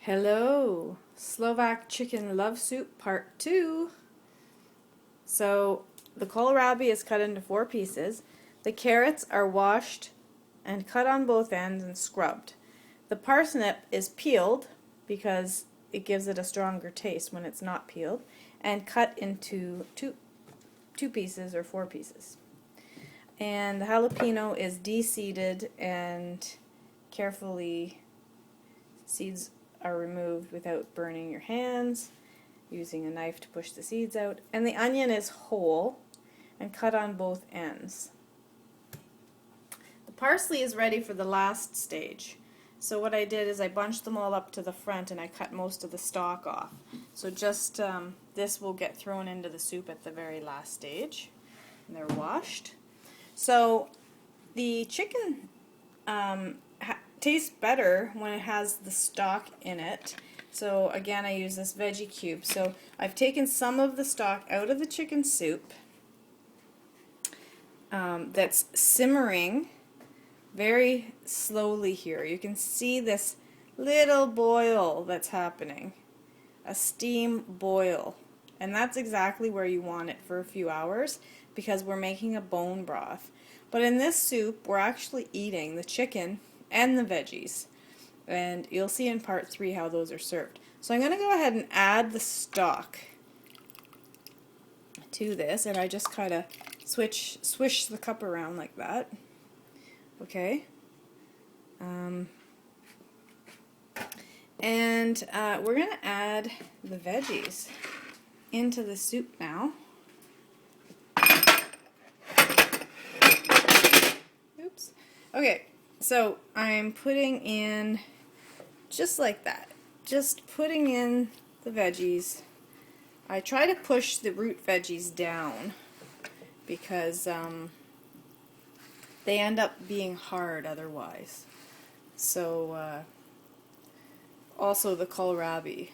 Hello, Slovak chicken love soup part 2. So the kohlrabi is cut into 4 pieces. The carrots are washed and cut on both ends and scrubbed. The parsnip is peeled because it gives it a stronger taste when it's not peeled, and cut into two pieces or 4 pieces. And the jalapeno is de-seeded and carefully seeds are removed without burning your hands, using a knife to push the seeds out. And the onion is whole and cut on both ends. The parsley is ready for the last stage. So what I did is I bunched them all up to the front and I cut most of the stalk off. So just this will get thrown into the soup at the very last stage. And they're washed. So the chicken tastes better when it has the stock in it. So again, I use this veggie cube. So I've taken some of the stock out of the chicken soup that's simmering very slowly here. You can see this little boil that's happening, a steam boil, and that's exactly where you want it for a few hours because we're making a bone broth. But in this soup, we're actually eating the chicken and the veggies, and you'll see in part 3 how those are served. So I'm going to go ahead and add the stock to this, and I just kind of swish the cup around like that. Okay. We're going to add the veggies into the soup now. Oops. Okay. So I'm putting in, just like that, just putting in the veggies. I try to push the root veggies down because they end up being hard otherwise. So also the kohlrabi,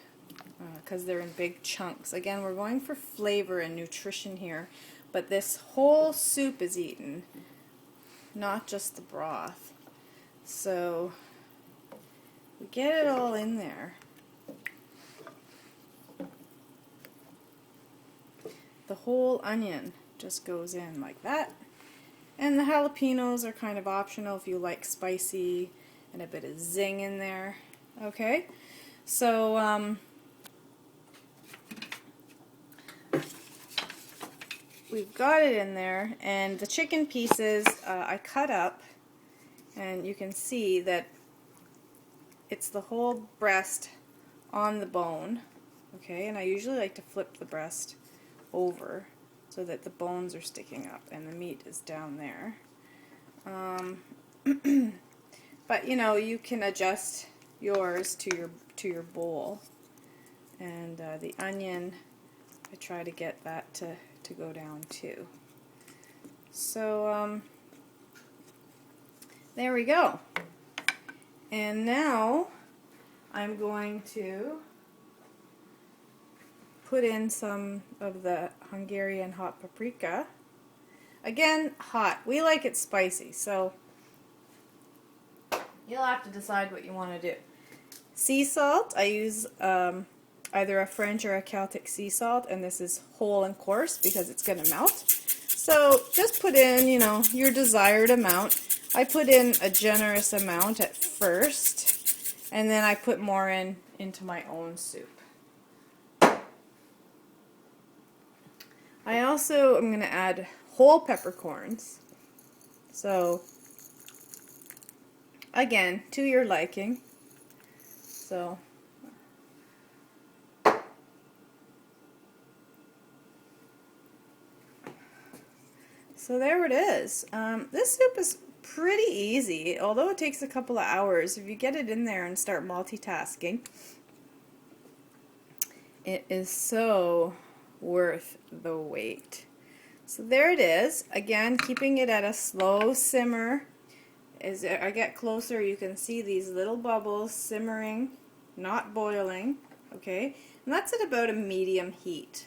because they're in big chunks. Again, we're going for flavor and nutrition here, but this whole soup is eaten, not just the broth. So we get it all in there. The whole onion just goes in like that. And the jalapenos are kind of optional if you like spicy and a bit of zing in there. Okay, so we've got it in there, and the chicken pieces I cut up. And you can see that it's the whole breast on the bone, okay? And I usually like to flip the breast over so that the bones are sticking up and the meat is down there. But you know, you can adjust yours to your bowl. And the onion, I try to get that to go down too. So there we go. And now I'm going to put in some of the Hungarian hot paprika. Again, hot. We like it spicy, so you'll have to decide what you want to do. Sea salt, I use either a French or a Celtic sea salt, and this is whole and coarse because it's going to melt. So just put in, you know, your desired amount. I put in a generous amount at first, and then I put more into my own soup. I also am going to add whole peppercorns. So, again, to your liking. So there it is. This soup is pretty easy, although it takes a couple of hours. If you get it in there and start multitasking, it is so worth the wait. So there it is. Again, keeping it at a slow simmer. As I get closer, you can see these little bubbles simmering, not boiling. Okay, and that's at about a medium heat.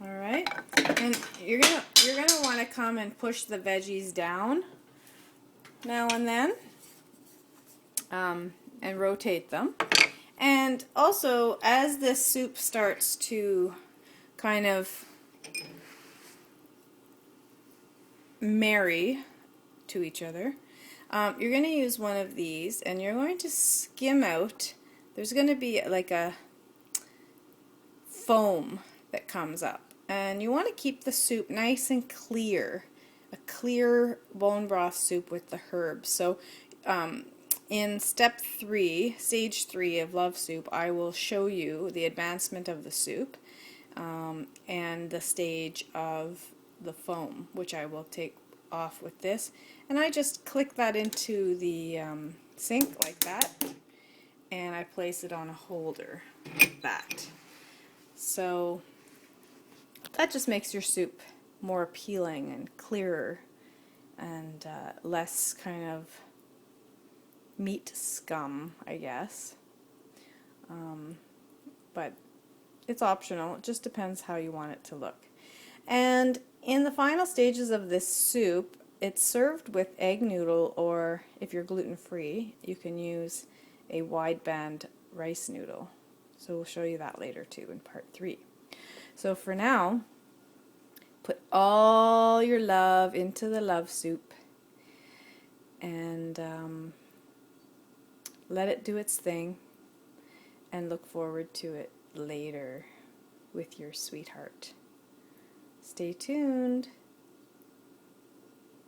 Alright, and you're gonna come and push the veggies down now and then, and rotate them. And also, as this soup starts to kind of marry to each other, you're going to use one of these, and you're going to skim out. There's going to be like a foam that comes up, and you want to keep the soup nice and clear, a clear bone broth soup with the herbs. So in step 3, stage 3 of Love Soup, I will show you the advancement of the soup and the stage of the foam, which I will take off with this. And I just click that into the sink like that, and I place it on a holder like that. So that just makes your soup more appealing and clearer and less kind of meat scum, I guess. But it's optional. It just depends how you want it to look. And in the final stages of this soup, it's served with egg noodle, or if you're gluten-free, you can use a wideband rice noodle. So we'll show you that later too in part 3. So for now, put all your love into the Love Soup and let it do its thing, and look forward to it later with your sweetheart. Stay tuned.